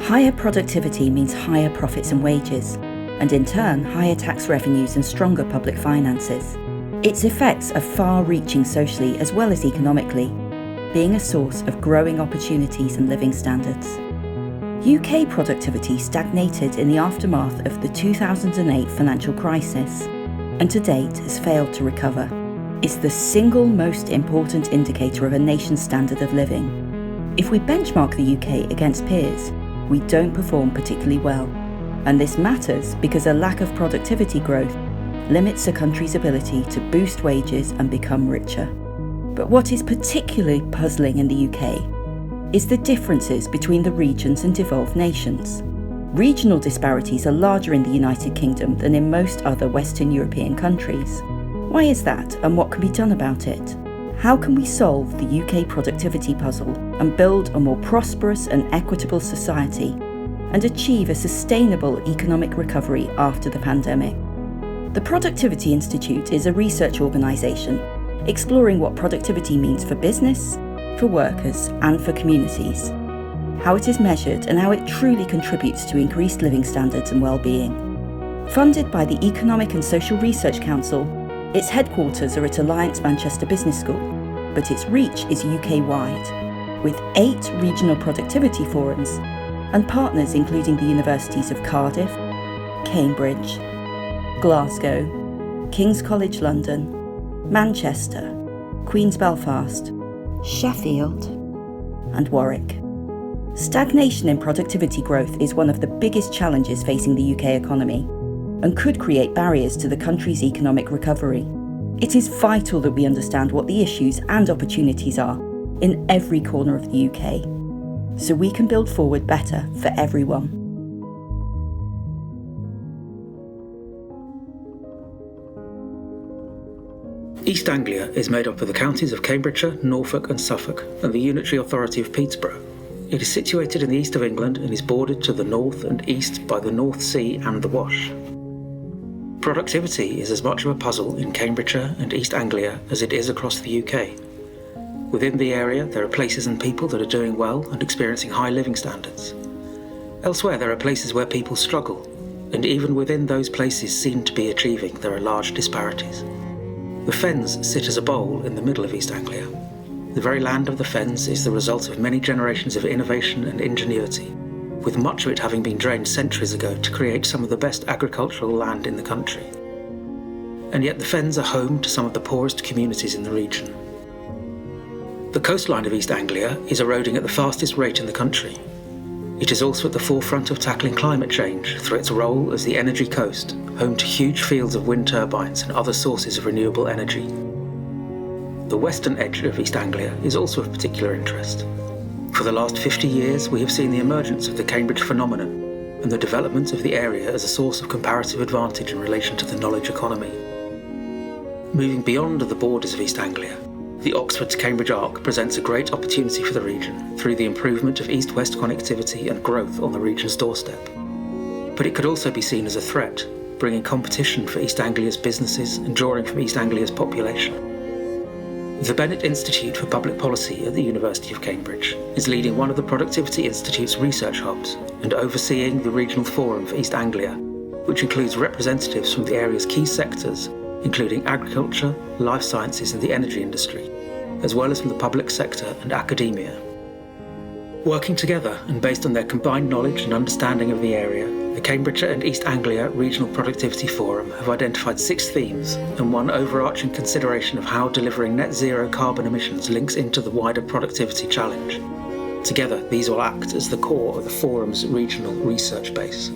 Higher productivity means higher profits and wages, and in turn, higher tax revenues and stronger public finances. Its effects are far-reaching socially as well as economically, being a source of growing opportunities and living standards. UK productivity stagnated in the aftermath of the 2008 financial crisis, and to date has failed to recover. It's the single most important indicator of a nation's standard of living. If we benchmark the UK against peers, we don't perform particularly well. And this matters because a lack of productivity growth limits a country's ability to boost wages and become richer. But what is particularly puzzling in the UK is the differences between the regions and devolved nations. Regional disparities are larger in the United Kingdom than in most other Western European countries. Why is that, and what can be done about it? How can we solve the UK productivity puzzle and build a more prosperous and equitable society and achieve a sustainable economic recovery after the pandemic? The Productivity Institute is a research organisation exploring what productivity means for business, for workers and for communities, how it is measured and how it truly contributes to increased living standards and well-being. Funded by the Economic and Social Research Council, its headquarters are at Alliance Manchester Business School, but its reach is UK-wide, with 8 regional productivity forums and partners including the universities of Cardiff, Cambridge, Glasgow, King's College London, Manchester, Queen's Belfast, Sheffield, and Warwick. Stagnation in productivity growth is one of the biggest challenges facing the UK economy and could create barriers to the country's economic recovery. It is vital that we understand what the issues and opportunities are in every corner of the UK, so we can build forward better for everyone. East Anglia is made up of the counties of Cambridgeshire, Norfolk and Suffolk and the unitary authority of Peterborough. It is situated in the east of England and is bordered to the north and east by the North Sea and the Wash. Productivity is as much of a puzzle in Cambridgeshire and East Anglia as it is across the UK. Within the area, there are places and people that are doing well and experiencing high living standards. Elsewhere, there are places where people struggle, and even within those places seen to be achieving, there are large disparities. The Fens sit as a bowl in the middle of East Anglia. The very land of the Fens is the result of many generations of innovation and ingenuity, with much of it having been drained centuries ago to create some of the best agricultural land in the country. And yet the Fens are home to some of the poorest communities in the region. The coastline of East Anglia is eroding at the fastest rate in the country. It is also at the forefront of tackling climate change through its role as the energy coast, home to huge fields of wind turbines and other sources of renewable energy. The western edge of East Anglia is also of particular interest. For the last 50 years, we have seen the emergence of the Cambridge phenomenon and the development of the area as a source of comparative advantage in relation to the knowledge economy. Moving beyond the borders of East Anglia, the Oxford to Cambridge arc presents a great opportunity for the region through the improvement of east-west connectivity and growth on the region's doorstep. But it could also be seen as a threat, bringing competition for East Anglia's businesses and drawing from East Anglia's population. The Bennett Institute for Public Policy at the University of Cambridge is leading one of the Productivity Institute's research hubs and overseeing the Regional Forum for East Anglia, which includes representatives from the area's key sectors, including agriculture, life sciences and the energy industry, as well as from the public sector and academia. Working together and based on their combined knowledge and understanding of the area, the Cambridgeshire and East Anglia Regional Productivity Forum have identified 6 themes and one overarching consideration of how delivering net zero carbon emissions links into the wider productivity challenge. Together, these will act as the core of the forum's regional research base.